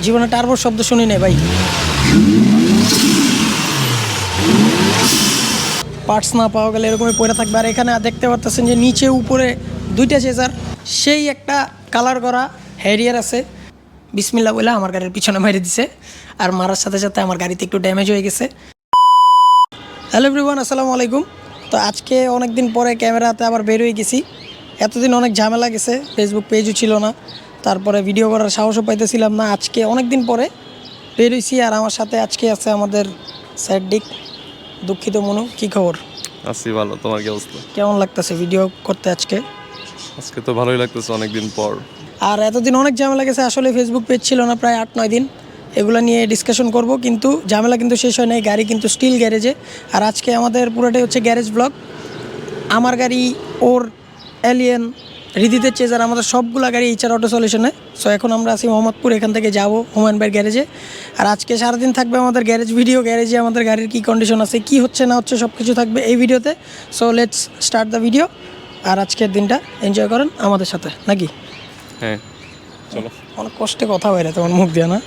জীবনে টার্বোর শব্দ শুনি নাই ভাই। পার্টস না পাওয়া গেলে এরকমই পড়ে থাকবে। আর এখানে দেখতে পারতেছেন যে নিচে উপরে দুইটা চেজার, সেই একটা কালার করা হ্যারিয়ার আছে। বিসমিল্লা বলে আমার গাড়ির পিছনে মেরে দিছে, আর মারার সাথে সাথে আমার গাড়িতে একটু ড্যামেজ হয়ে গেছে। হ্যালো এভরিওয়ান, আসসালামু আলাইকুম। তো আজকে অনেক দিন পরে ক্যামেরাতে আবার বের হয়ে গেছি। এতদিন অনেক ঝামেলা গেছে, ফেসবুক পেজও ছিল না, তারপরে ভিডিও করার সাহসও পাইতেছিলাম না। আজকে অনেক দিন পরে বের হয়েছি, আর আমার সাথে আজকে আছে আমাদের স্যারডিক। দুঃখিত মনু, কী খবর? আছি ভালো, তোমার কি অবস্থা? কেমন লাগতেছে ভিডিও করতে আজকে? আজকে তো ভালোই লাগতেছে অনেকদিন পর। আর এতদিন অনেক ঝামেলা গেছে, আসলে ফেসবুক পেজ ছিল না প্রায় 8-9 দিন। এগুলো নিয়ে ডিসকাশন করব, কিন্তু ঝামেলা কিন্তু শেষ হয় নাই। গাড়ি কিন্তু স্টিল গ্যারেজে। আর আজকে আমাদের পুরোটাই হচ্ছে গ্যারেজ ব্লগ। আমার গাড়ি, ওর এলিয়েন, রিদিতের চেজার, আমাদের সবগুলা গাড়ি এইচআর অটো সলিউশনে। সো এখন আমরা আছি মোহাম্মদপুর, এখান থেকে যাব হুমায়ুন ভাইয়ের গ্যারেজে। আর আজকে সারাদিন থাকবে আমাদের গ্যারেজ ভিডিও, গ্যারেজে আমাদের গাড়ির কী কন্ডিশন আছে, কী হচ্ছে না হচ্ছে, সব কিছু থাকবে এই ভিডিওতে। So let's start the video. আর আজকের দিনটা এনজয় করেন আমাদের সাথে, নাকি? হ্যাঁ চলো। অনেক কষ্টে কথা বাইরে তোমার মুখ দিয়ে না?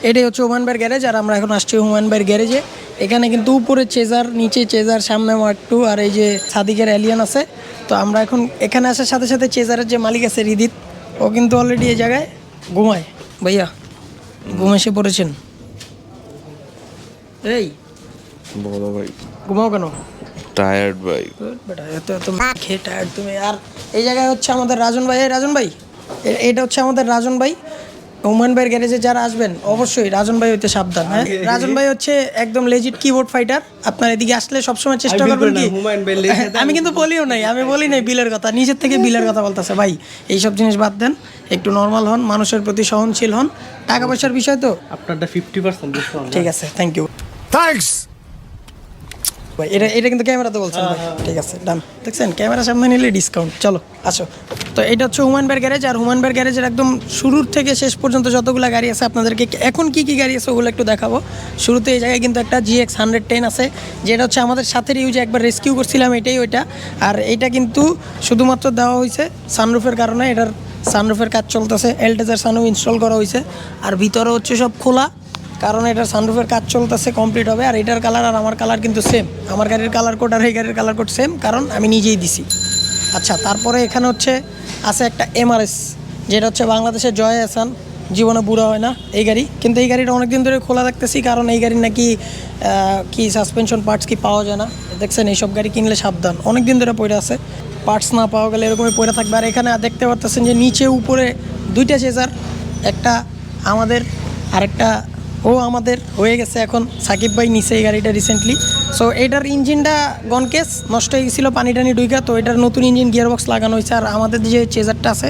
এটাই হচ্ছে হুমায়ুন ভাইয়ের গ্যারেজ, আর আমরা এখন আসছি হুমায়ুন ভাইয়ের গ্যারেজে। এখানে কিন্তু উপরে চেজার, নিচে চেজার, সামনে মার্ক টু, আর এই যে সাদিকের এলিয়ান আছে। তো আমরা এখন এখানে আসার সাথে সাথে চেজারের যে মালিক আছে রিদিত, ও কিন্তু অলরেডি এই জায়গায় ঘুমায়। ভাইয়া ঘুম এসে পড়েছেন? এই বলো ভাই। ঘুমাও কেন? টায়ার্ড ভাই। বেটা এত এত খেয়ে টায়ার্ড তুমি। আর এই জায়গায় হচ্ছে আমাদের রাজন ভাই। রাজন ভাই, এটা হচ্ছে আমাদের রাজন ভাই। হুমায়ুন ভাইয়ের গ্যারেজে যারা আসবেন অবশ্যই রাজন ভাই হইতে সাবধান। হ্যাঁ, রাজন ভাই হচ্ছে একদম লেজিট কিবোর্ড ফাইটার। আপনার এদিকে আসলে সবসময় চেষ্টা করবেন কি, আমি কিন্তু বলিও নাই, আমি বলি নাই বিলের কথা, নিজের থেকে বিলের কথা বলতেছে। ভাই এইসব জিনিস বাদ দেন, একটু নর্মাল হন, মানুষের প্রতি সহনশীল হন। টাকা পয়সার বিষয় তো আপনারটা 50% ডিসকাউন্ট। ঠিক আছে, থ্যাংক ইউ। থ্যাঙ্কস ভাই এটা কিন্তু ক্যামেরাতে বলছেন ভাই। ঠিক আছে, ডান। দেখছেন ক্যামেরার সামনে নিলে ডিসকাউন্ট। চলো আসো। তো এটা হচ্ছে হুমায়ুন ভাইয়ের গ্যারেজ। আর হুমায়ুন ভাইয়ের গ্যারেজের একদম শুরুর থেকে শেষ পর্যন্ত যতগুলো গাড়ি আছে আপনাদেরকে এখন কি কি গাড়ি আছে ওগুলো একটু দেখাবো। শুরুতে এই জায়গায় কিন্তু একটা GX 110 আছে, যেটা হচ্ছে আমাদের সাথে ইউজে একবার রেস্কিউ করছিলাম, এটাই ওইটা। আর এইটা কিন্তু শুধুমাত্র দেওয়া হয়েছে সানরুফের কারণে। এটার সানরুফের কাজ চলতেছে, এলটেজার সানরুফ ইনস্টল করা হয়েছে। আর ভিতরে হচ্ছে সব খোলা, কারণ এটার সানরুফের কাজ চলতেছে, কমপ্লিট হবে। আর এটার কালার আর আমার কালার কিন্তু সেম, আমার গাড়ির কালার কোড আর এই গাড়ির কালার কোড সেম, কারণ আমি নিজেই দিছি। আচ্ছা, তারপরে এখানে হচ্ছে আছে একটা MRS, যেটা হচ্ছে বাংলাদেশের জয় আহসান, জীবনে বুড়া হয় না এই গাড়ি। কিন্তু এই গাড়িটা অনেকদিন ধরে খোলা রাখতেছি, কারণ এই গাড়ির নাকি কি সাসপেনশন পার্টস কি পাওয়া যায় না। দেখছেন এইসব গাড়ি কিনলে সাবধান, অনেকদিন ধরে পড়ে আছে, পার্টস না পাওয়া গেলে এরকমই পড়ে থাকবে। আর এখানে দেখতে পারতেছেন যে নিচে উপরে দুইটা চেজার, একটা আমাদের আরেকটা আমাদের হয়ে গেছে। এখন সাকিব ভাই নিচে এই গাড়িটা রিসেন্টলি। সো এটার ইঞ্জিনটা গনকেস নষ্ট হয়ে গেছিলো পানি টানি ডুইকা, তো এটার নতুন ইঞ্জিন গিয়ারবক্স লাগানো হয়েছে। আর আমাদের যে চেজারটা আছে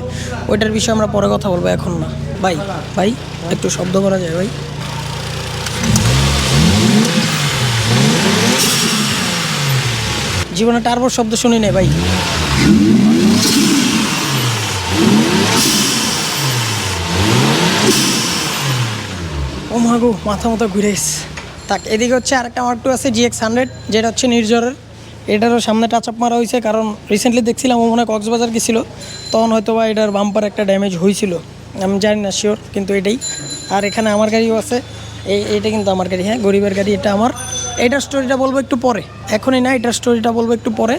ওইটার বিষয়ে আমরা পরে কথা বলবো, এখন না। ভাই ভাই একটু শব্দ করা যায় ভাই? জীবনে টার্বোর শব্দ শুনি নাই ভাই। ও মাগো, মাথা মতো ঘুরে এসে থাক। এদিকে হচ্ছে আরেকটা মার্ক টু আছে GX 100, যেটা হচ্ছে নির্ঝরের। এটারও সামনে টাচ আপ মারা হয়েছে, কারণ রিসেন্টলি দেখছিলাম ও মনে হয় কক্সবাজার গেছিলো, তখন হয়তো বা এটার বাম্পার একটা ড্যামেজ হয়েছিল, আমি জানি না শিওর, কিন্তু এটাই। আর এখানে আমার গাড়িও আছে, এইটা কিন্তু আমার গাড়ি, হ্যাঁ গরিবের গাড়ি, এটা আমার। এটার স্টোরিটা বলবো একটু পরে, এখনই না, এটার স্টোরিটা বলবো একটু পরে।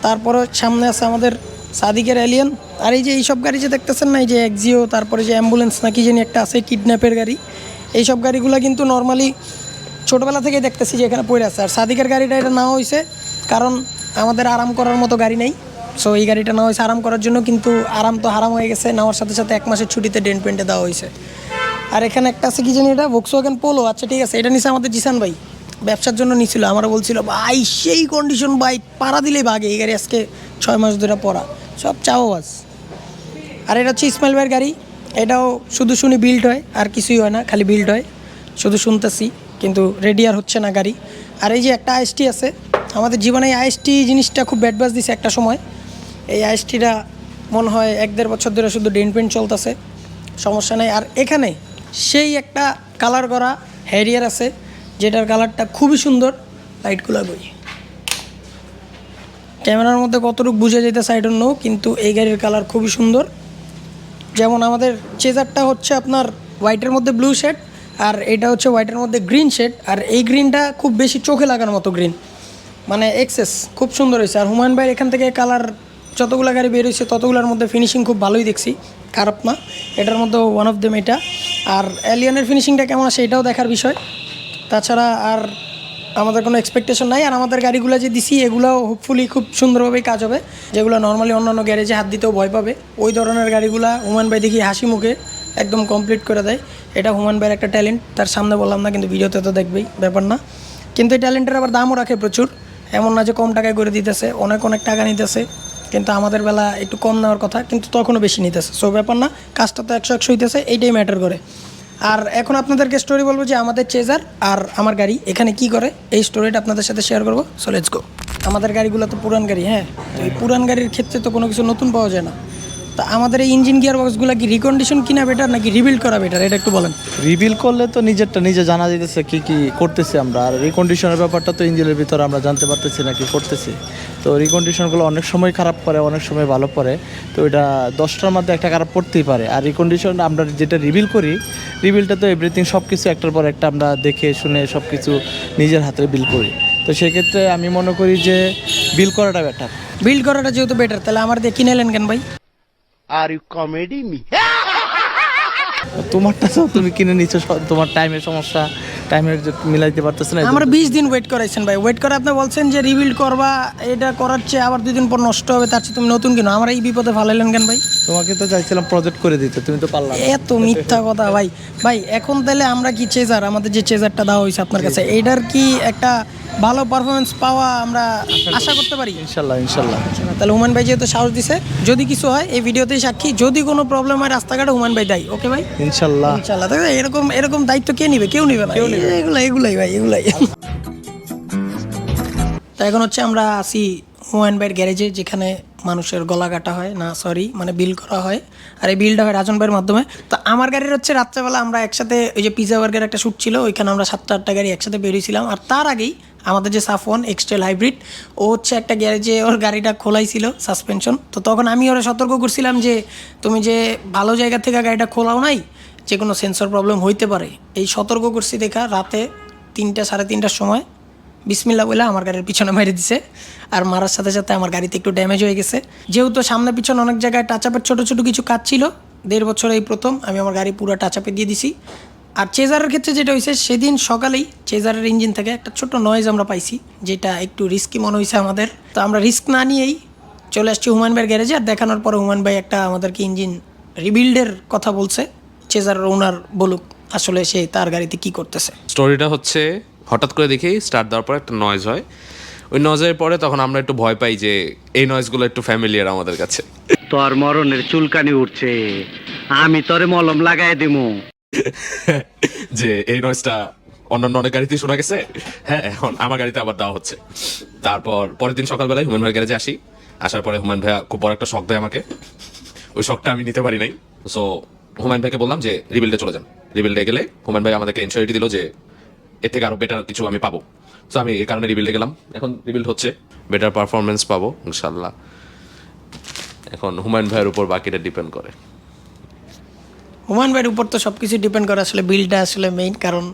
তারপরে সামনে আছে আমাদের সাদিকের এলিয়ান। আর এই যে এইসব গাড়ি যে দেখতেছেন না, এই যে এক্সিও, তারপরে যে অ্যাম্বুলেন্স নাকি জানি একটা আছে, কিডন্যাপের গাড়ি, এইসব গাড়িগুলো কিন্তু নর্মালি ছোটোবেলা থেকেই দেখতেছি যে এখানে পড়ে আছে। আর সাদিকের গাড়িটা এটা নেওয়া হয়েছে কারণ আমাদের আরাম করার মতো গাড়ি নেই। সো এই গাড়িটা নেওয়া হয়েছে আরাম করার জন্য, কিন্তু আরাম তো হারাম হয়ে গেছে, নেওয়ার সাথে সাথে 1 মাসের ছুটিতে ডেন্ট পেন্টে দেওয়া হয়েছে। আর এখানে একটা আছে কি জানি, এটা ভক্সওয়াগন পোলো। আচ্ছা ঠিক আছে, এটা নিচে আমাদের জিসান ভাই। ব্যবসার জন্য নিছিল, আমারও বলছিল ভাই সেই কন্ডিশন বাইক পাড়া দিলেই ভাগে, এই গাড়ি আজকে 6 মাস ধরে পড়া, সব চাওয়াজ। আর এটা হচ্ছে ইসমাইল ভাইয়ের গাড়ি, এটাও শুধু শুনি বিল্ড হয়, আর কিছুই হয় না, খালি বিল্ড হয়, শুধু শুনতেছি কিন্তু রেডি আর হচ্ছে না গাড়ি। আর এই যে একটা আইএসটি আছে, আমাদের জীবনে এই আইএসটি জিনিসটা খুব ব্যাড বাজ দিছে একটা সময়। এই আইএসটিটা মনে হয় 1-1.5 বছর ধরে শুধু ডেন্ট পেন্ট চলতেছে, সমস্যা নেই। আর এখানে সেই একটা কালার করা হ্যারিয়ার আছে, যেটার কালারটা খুবই সুন্দর। লাইটগুলো বই ক্যামেরার মধ্যে কতটুকু বুঝে যেতেছে আই ডোন্ট নো, কিন্তু এই গাড়ির কালার খুবই সুন্দর। যেমন আমাদের চেজারটা হচ্ছে আপনার হোয়াইটের মধ্যে ব্লু শেড, আর এটা হচ্ছে হোয়াইটের মধ্যে গ্রিন শেড। আর এই গ্রিনটা খুব বেশি চোখে লাগার মতো গ্রিন, মানে এক্সেস, খুব সুন্দর হয়েছে। আর হুমায়ুন ভাই এখান থেকে কালার যতগুলো গাড়ি বের হয়েছে ততগুলোর মধ্যে ফিনিশিং খুব ভালোই দেখছি, খারাপ না। এটার মধ্যে ওয়ান অফ দেম এটা। আর এলিয়নের ফিনিশিংটা কেমন আছে এটাও দেখার বিষয়। তাছাড়া আর আমাদের কোনো এক্সপেকটেশন নাই। আর আমাদের গাড়িগুলো যে দিছি এগুলোও হোপফুলি খুব সুন্দরভাবেই কাজ হবে, যেগুলো নর্মালি অন্যান্য গ্যারেজে হাত দিতেও ভয় পাবে, ওই ধরনের গাড়িগুলো হুমায়ুন ভাই দেখি হাসি মুখে একদম কমপ্লিট করে দেয়। এটা হুমায়ুন ভাইয়ের একটা ট্যালেন্ট, তার সামনে বললাম না, কিন্তু ভিডিওতে তো দেখবেই, ব্যাপার না। কিন্তু এই ট্যালেন্টের আবার দামও রাখে প্রচুর, এমন না যে কম টাকায় করে দিতেছে, অনেক অনেক টাকা নিতেছে, কিন্তু আমাদের বেলা একটু কম নেওয়ার কথা, কিন্তু তখনও বেশি নিতেছে। সো ব্যাপার না, কাজটা তো 100-100 হইতেছে, এইটাই ম্যাটার করে। আর এখন আপনাদেরকে স্টোরি বলবো যে আমাদের চেজার আর আমার গাড়ি এখানে কি করে, এই স্টোরিটা আপনাদের সাথে শেয়ার করবো। So let's go. আমাদের গাড়িগুলো তো পুরান গাড়ি, হ্যাঁ, তো এই পুরান গাড়ির ক্ষেত্রে তো কোনো কিছু নতুন পাওয়া যায় না। তা আমাদের এই ইঞ্জিন গিয়ার বক্সগুলো কি রিকন্ডিশন কিনা বেটার নাকি রিবিল্ড করা বেটার, এটা একটু বলেন। রিভিল করলে তো নিজেরটা নিজে জানা যেতেছে কি কি করতেছি আমরা, আর রিকন্ডিশনের ব্যাপারটা তো ইঞ্জিনের ভিতরে আমরা জানতে পারতেছি না কি করতেছি। তো রিকন্ডিশনগুলো অনেক সময় খারাপ করে, অনেক সময় ভালো পড়ে, তো এটা 10টার মধ্যে একটা খারাপ পড়তেই পারে। আর রিকন্ডিশন আমরা যেটা রিভিল করি, রিভিলটা তো এভরিথিং সব কিছু একটার পর একটা আমরা দেখে শুনে সব কিছু নিজের হাতে বিল করি। তো সেক্ষেত্রে আমি মনে করি যে বিল করাটা বেটার। বিল্ড করাটা যেহেতু বেটার, তাহলে আমার দিয়ে কিনে নেন কেন ভাই? Are you comedy me? তোমারটা তো তুমি কিনে নিচ্ছ, তোমার টাইমের সমস্যা, টাইমের মিলাইতে পারতেছ না। আমার 20 দিন ওয়েট করাইছেন ভাই, ওয়েট করে আপনি বলছেন যে রিবিল্ড করবা, এটা করার চেয়ে আবার 2 দিন পর নষ্ট হবে, তার চেয়ে তুমি নতুন কিনো। আমার এই বিপদে ফালাইলেন কেন ভাই? তোমাকে তো চাইছিলাম প্রজেক্ট করে দিতে, তুমি তো পারলা না। এত মিথ্যা কথা ভাই। ভাই এখন তাহলে আমরা কি চেজার, আমাদের যে চেজারটা দেওয়া হয়েছে আপনার কাছে, এইটার কি একটা ভালো পারফরমেন্স পাওয়া আমরা আশা করতে পারি? ইনশাল্লাহ ইনশাল্লাহ। তাহলে হুমায়ুন ভাই যেহেতু সাহস দিছে, যদি কিছু হয় এই ভিডিওতেই সাক্ষী, যদি কোনো প্রবলেম হয় রাস্তাঘাটে হুমায়ুন ভাই দেয়, ওকে ভাই? ইনশাল্লাহ ইনশাআল্লাহ। তাই এরকম এরকম দায়িত্ব কে নিবে? কেউ নিবে না, এগুলাই ভাই, এগুলাই। তো এখন হচ্ছে আমরা আসি হুমায়ুন ভাইয়ের গ্যারেজে, যেখানে মানুষের গলা কাটা হয়, না সরি মানে বিল করা হয়, আর এই বিলটা হয় রাজন ভাইয়ের মাধ্যমে। তো আমার গাড়ির হচ্ছে রাত্রেবেলা আমরা একসাথে, ওই যে পিজা বার্গের একটা শ্যুট ছিল, ওইখানে আমরা 7-8টা গাড়ি একসাথে বেরিয়েছিলাম। আর তার আগেই আমাদের যে সাফওয়ান এক্সটেল হাইব্রিড, ও হচ্ছে একটা গ্যারেজে ওর গাড়িটা খোলাই ছিল সাসপেনশন। তো তখন আমি ওরা সতর্ক করছিলাম যে তুমি যে ভালো জায়গা থেকে গাড়িটা খোলাও নাই, যে কোনো সেন্সর প্রবলেম হইতে পারে। এই সতর্ক করছি দেখা রাতে 3-3:30টার সময় বিসমিল্লা বলে আমার গাড়ির পিছনে মেরে দিছে। আর মারার সাথে সাথে আমার গাড়িতে একটু ড্যামেজ হয়ে গেছে, যেহেতু সামনে পিছনে অনেক জায়গায় টাচআপের ছোটো ছোটো কিছু কাজ ছিল। 1.5 বছর এই প্রথম আমি আমার গাড়ি পুরো টাচআপে দিয়ে দিছি। আর চেজারের ক্ষেত্রে যেটা হয়েছে, সেদিন সকালেই চেজারের ইঞ্জিন থেকে একটা ছোট নয়েজ আমরা পাইছি, যেটা একটু রিস্কি মনে হয়েছে আমাদের। তো আমরা রিস্ক না নিয়েই চলে আসছি হুমায়ুন ভাইয়ের গ্যারেজে। আর দেখানোর পরে হুমায়ুন ভাই একটা আমাদেরকে ইঞ্জিন রিবিল্ডের কথা বলছে, চেজারের ওনার বলুক আসলে সে তার গাড়িতে কি করতেছে। স্টোরিটা হচ্ছে, হঠাৎ করে দেখি স্টার্ট দেওয়ার পর একটা নয়েজ হয়। ওই নয়েজের পরে তখন আমরা একটু ভয় পাই যে এই নয়েজগুলো একটু ফ্যামিলিয়ার আমাদের কাছে। তোর মরণের চুলকানি উঠছে, আমি তোরে মলম লাগাই দিমু। যে এই নয়েজটা অন্যান্য অনেক গাড়িতেই শোনা গেছে, হ্যাঁ এখন আমার গাড়িতে আবার দেওয়া হচ্ছে। তারপর পরের দিন সকালবেলায় হুমায়ুন ভাইয়ের গ্যারেজে আসি। আসার পরে হুমায়ুন ভাইয়া খুব বড় একটা শক দেয় আমাকে, ওই শকটা আমি নিতে পারি নাই। সো হুমায়ুন ভাইকে বললাম যে রিবিল্ডে চলে যান। রিবিল্ডে গেলে হুমায়ুন ভাই আমাদেরকে ইনসিওরিটি দিল যে এর থেকে আরো বেটার কিছু আমি পাবো। সো আমি এই কারণে রিবিল্ডে গেলাম, এখন রিবিল্ড হচ্ছে, বেটার পারফরমেন্স পাবো ইনশাল্লাহ। এখন হুমায়ুন ভাইয়ের উপর বাকিটা ডিপেন্ড করে। হুমায়ুন ভাইয়ের উপর তো সব কিছু ডিপেন্ড করে, আসলে বিলটা আসলে মেইন। কারণ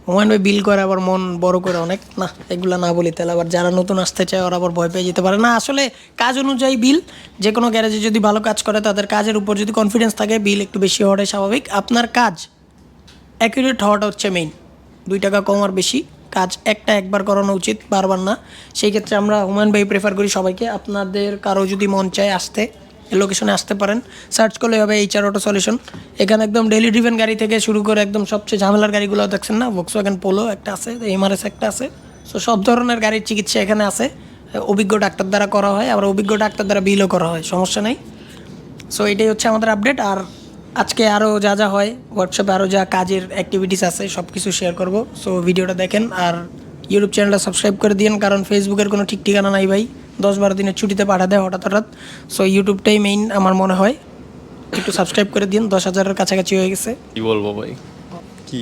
হুমায়ুন ভাই বিল করে আবার মন বড় করে অনেক, না এগুলো না বলি তাহলে আবার যারা নতুন আসতে চায় ওরা আবার ভয় পেয়ে যেতে পারে। না আসলে কাজ অনুযায়ী বিল, যে কোনো গ্যারেজে যদি ভালো কাজ করে তাদের কাজের উপর যদি কনফিডেন্স থাকে, বিল একটু বেশি হওয়াটাই স্বাভাবিক। আপনার কাজ অ্যাকুরেট হওয়াটা হচ্ছে মেইন, 2 টাকা কম আর বেশি, কাজ একবার করানো উচিত, বারবার না। সেই ক্ষেত্রে আমরা হুমায়ুন ভাই প্রেফার করি সবাইকে। আপনাদের কারো যদি মন চায় আসতে, এই লোকেশনে আসতে পারেন, সার্চ করলে হবে HR অটো সলিউশন। এখানে একদম ডেইলি ড্রিভেন গাড়ি থেকে শুরু করে একদম সবচেয়ে ঝামেলার গাড়িগুলো দেখছেন না, ভক্সওয়াগন পোলো একটা আছে, MRS একটা আছে। সো সব ধরনের গাড়ির চিকিৎসা এখানে আছে, অভিজ্ঞ ডাক্তার দ্বারা করা হয়, আবার অভিজ্ঞ ডাক্তার দ্বারা বিলও করা হয়, সমস্যা নেই। সো এটাই হচ্ছে আমাদের আপডেট। আর আজকে আরও যা যা হয় হোয়াটসঅ্যাপে আরও যা কাজের অ্যাক্টিভিটিস আছে সব কিছু শেয়ার করব। সো ভিডিওটা দেখেন আর ইউটিউব চ্যানেলটা সাবস্ক্রাইব করে দিন, কারণ ফেসবুকের কোনো ঠিক ঠিকানা নাই ভাই, 10-12 দিনের ছুটিতে পাঠা দেয় হঠাৎ হঠাৎ। সো ইউটিউবটাই মেইন আমার মনে হয়, একটু সাবস্ক্রাইব করে দিন, 10,000-এর কাছাকাছি হয়ে গেছে। কি বলবো ভাই, কি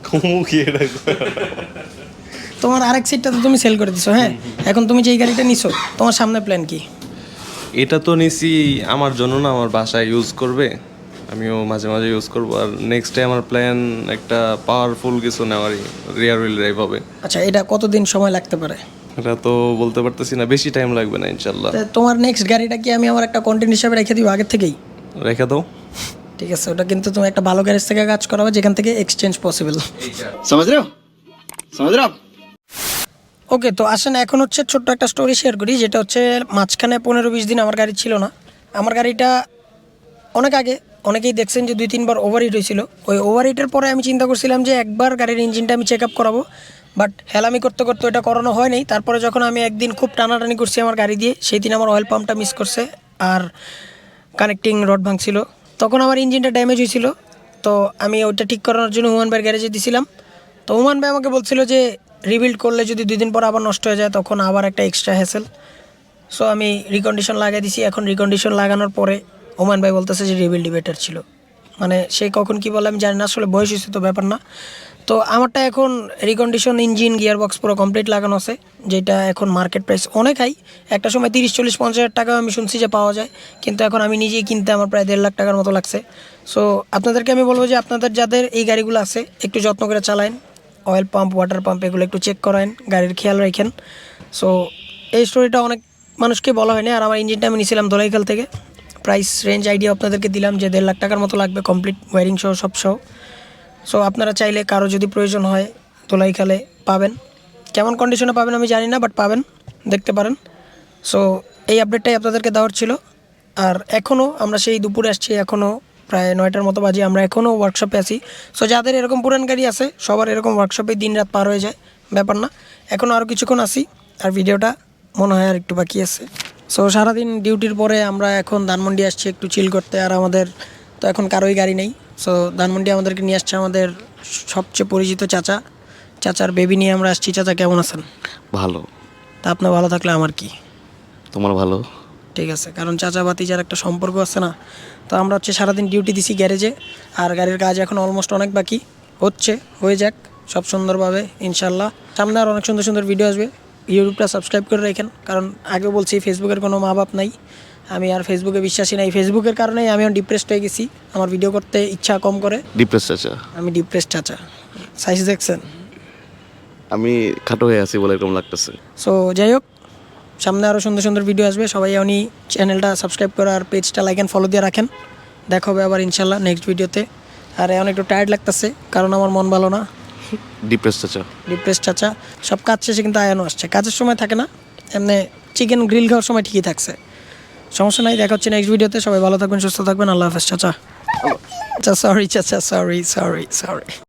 কমু কি এটা তোমার আরেক সিটটা তো তুমি সেল করে দিছো, হ্যাঁ, এখন তুমি যেই গাড়িটা নিছো তোমার সামনে প্ল্যান কি? এটা তো নিছি আমার জন্য না, আমার বাসায় ইউজ করবে, আমিও মাঝে মাঝে ইউজ করবো। আর নেক্সট ডে আমার প্ল্যান একটা পাওয়ারফুল কিছু নেওয়ারই, রিয়ার হুইল ড্রাইভ হবে। আচ্ছা, এটা কতদিন সময় লাগতে পারে? এটা তো বলতে পারতেছি না, বেশি টাইম লাগবে না ইনশাল্লাহ। তা তোমার নেক্সট গাড়িটা কি আমি আমার একটা কন্টেন্ট হিসাবে রেখে দিব আগের থেকেই? রেখে দাও। ঠিক আছে, ওটা কিন্তু তুমি একটা ভালো গ্যারেজ থেকে কাজ করাবে যেখান থেকে এক্সচেঞ্জ পসিবল। समझ रहे हो आप? ওকে, তো আসেন এখন হচ্ছে ছোট্ট একটা স্টোরি শেয়ার করি, যেটা হচ্ছে মাঝখানে 15-20 দিন আমার গাড়ি ছিল না। আমার গাড়িটা অনেক আগে অনেকেই দেখছেন যে 2-3 বার ওভারহিট হয়েছিল। ওই ওভারহিটের পরে আমি চিন্তা করছিলাম যে একবার গাড়ির ইঞ্জিনটা আমি চেক আপ করাবো, বাট হেলামি করতে করতে ওটা করানো হয় নাই। তারপরে যখন আমি একদিন খুব টানাটানি করছি আমার গাড়ি দিয়ে, সেই দিন আমার অয়েল পাম্পটা মিস করছে আর কানেক্টিং রড ভাঙছিল, তখন আমার ইঞ্জিনটা ড্যামেজ হয়েছিল। তো আমি ওইটা ঠিক করানোর জন্য হুমান ভাইয়ের গ্যারেজে দিছিলাম। তো হুমান ভাই আমাকে বলছিল যে রিবিল্ড করলে যদি 2 দিন পর আবার নষ্ট হয়ে যায় তখন আবার একটা এক্সট্রা হ্যাসেল। সো আমি রিকন্ডিশন লাগিয়ে দিছি। এখন রিকন্ডিশন লাগানোর পরে হুমান ভাই বলতেছে যে রিবিল্ডই বেটার ছিল। মানে সে কখন কী বলে আমি জানি না, আসলে বয়স হয়েছে তো ব্যাপার না। তো আমারটা এখন রিকন্ডিশন, ইঞ্জিন, গিয়ার বক্স পুরো কমপ্লিট লাগানো আছে, যেটা এখন মার্কেট প্রাইস অনেক হাই। একটা সময় 30-40-50 হাজার টাকা আমি শুনছি যে পাওয়া যায়, কিন্তু এখন আমি নিজেই কিনতে আমার প্রায় 1.5 লাখ টাকার মতো লাগছে। সো আপনাদেরকে আমি বলবো যে আপনাদের যাদের এই গাড়িগুলো আছে একটু যত্ন করে চালান, অয়েল পাম্প, ওয়াটার পাম্প এগুলো একটু চেক করান, গাড়ির খেয়াল রাখেন। সো এই স্টোরিটা অনেক মানুষকে বলা হয়নি। আর আমার ইঞ্জিনটা আমি নিয়েছিলাম দোলাইখাল থেকে, প্রাইস রেঞ্জ আইডিয়া আপনাদেরকে দিলাম যে 1.5 লাখ টাকার মতো লাগবে কমপ্লিট ওয়ারিং সহ সব সহ। সো আপনারা চাইলে কারো যদি প্রয়োজন হয় দোলাইখালে পাবেন, কেমন কন্ডিশনে পাবেন আমি জানি না, বাট পাবেন, দেখতে পারেন। সো এই আপডেটটাই আপনাদেরকে দেওয়ার ছিল। আর এখনও আমরা সেই দুপুরে আসছি, এখনও প্রায় 9টার মতো বাজে, আমরা এখনও ওয়ার্কশপে আছি। সো যাদের এরকম পুরান গাড়ি আছে সবার এরকম ওয়ার্কশপে দিন রাত পার হয়ে যায়, ব্যাপার না। এখনও আরও কিছুক্ষণ আসি, আর ভিডিওটা মনে হয় আর একটু বাকি আছে। সো সারাদিন ডিউটির পরে আমরা এখন ধানমন্ডি আসছি একটু চিল করতে। আর আমাদের তো এখন কারোই গাড়ি নেই। সো ধানমন্ডি আমাদেরকে নিয়ে আসছে আমাদের সবচেয়ে পরিচিত চাচা, চাচার বেবি নিয়ে আমরা আসছি। চাচা কেমন আছেন? ভালো। তা আপনার ভালো থাকলে আমার কি, তোমার ভালো। ঠিক আছে, কারণ চাচা ভাতিজার একটা সম্পর্ক আছে না। তো আমরা হচ্ছে সারাদিন ডিউটি দিছি গ্যারেজে, আর গাড়ির কাজ এখন অলমোস্ট অনেক বাকি, হয়ে যাক সব সুন্দরভাবে ইনশাল্লাহ। সামনে আর অনেক সুন্দর সুন্দর ভিডিও আসবে। ইউটিউবটা সাবস্ক্রাইব করে রাখেন, কারণ আগে বলছি ফেসবুকের কোনো মা বাপ নাই, আমি আর ফেসবুকে বিশ্বাসী নাই। ফেসবুকের কারণেই আমি ডিপ্রেসড হয়ে গেছি, আমার ভিডিও করতে ইচ্ছা কম করে। ডিপ্রেস চাচা, আমি ডিপ্রেসড চাচা, সাইজ দেখছেন, আমি খাটো হয়ে আছি বলে এরকম লাগতেছে। সো যাই হোক, সামনে আরও সুন্দর সুন্দর ভিডিও আসবে। সবাই উনি চ্যানেলটা সাবস্ক্রাইব করে আর পেজটা লাইক অ্যান্ড ফলো দিয়ে রাখেন। দেখা হবে আবার ইনশাল্লাহ নেক্সট ভিডিওতে। আর এখন একটু টায়ার্ড লাগতেছে, কারণ আমার মন ভালো না। ডিপ্রেস চাচা, ডিপ্রেস চাচা, সব কাজ শেষে কিন্তু আয়ানো আসছে, কাজের সময় থাকে না, এমনি চিকেন গ্রিল খাওয়ার সময় ঠিকই থাকছে, সমস্যা নাই। দেখা হচ্ছে নেক্সট ভিডিওতে। সবাই ভালো থাকবেন, সুস্থ থাকবেন, আল্লাহ হাফেজ চাচা। আচ্ছা সরি চাচা, সরি।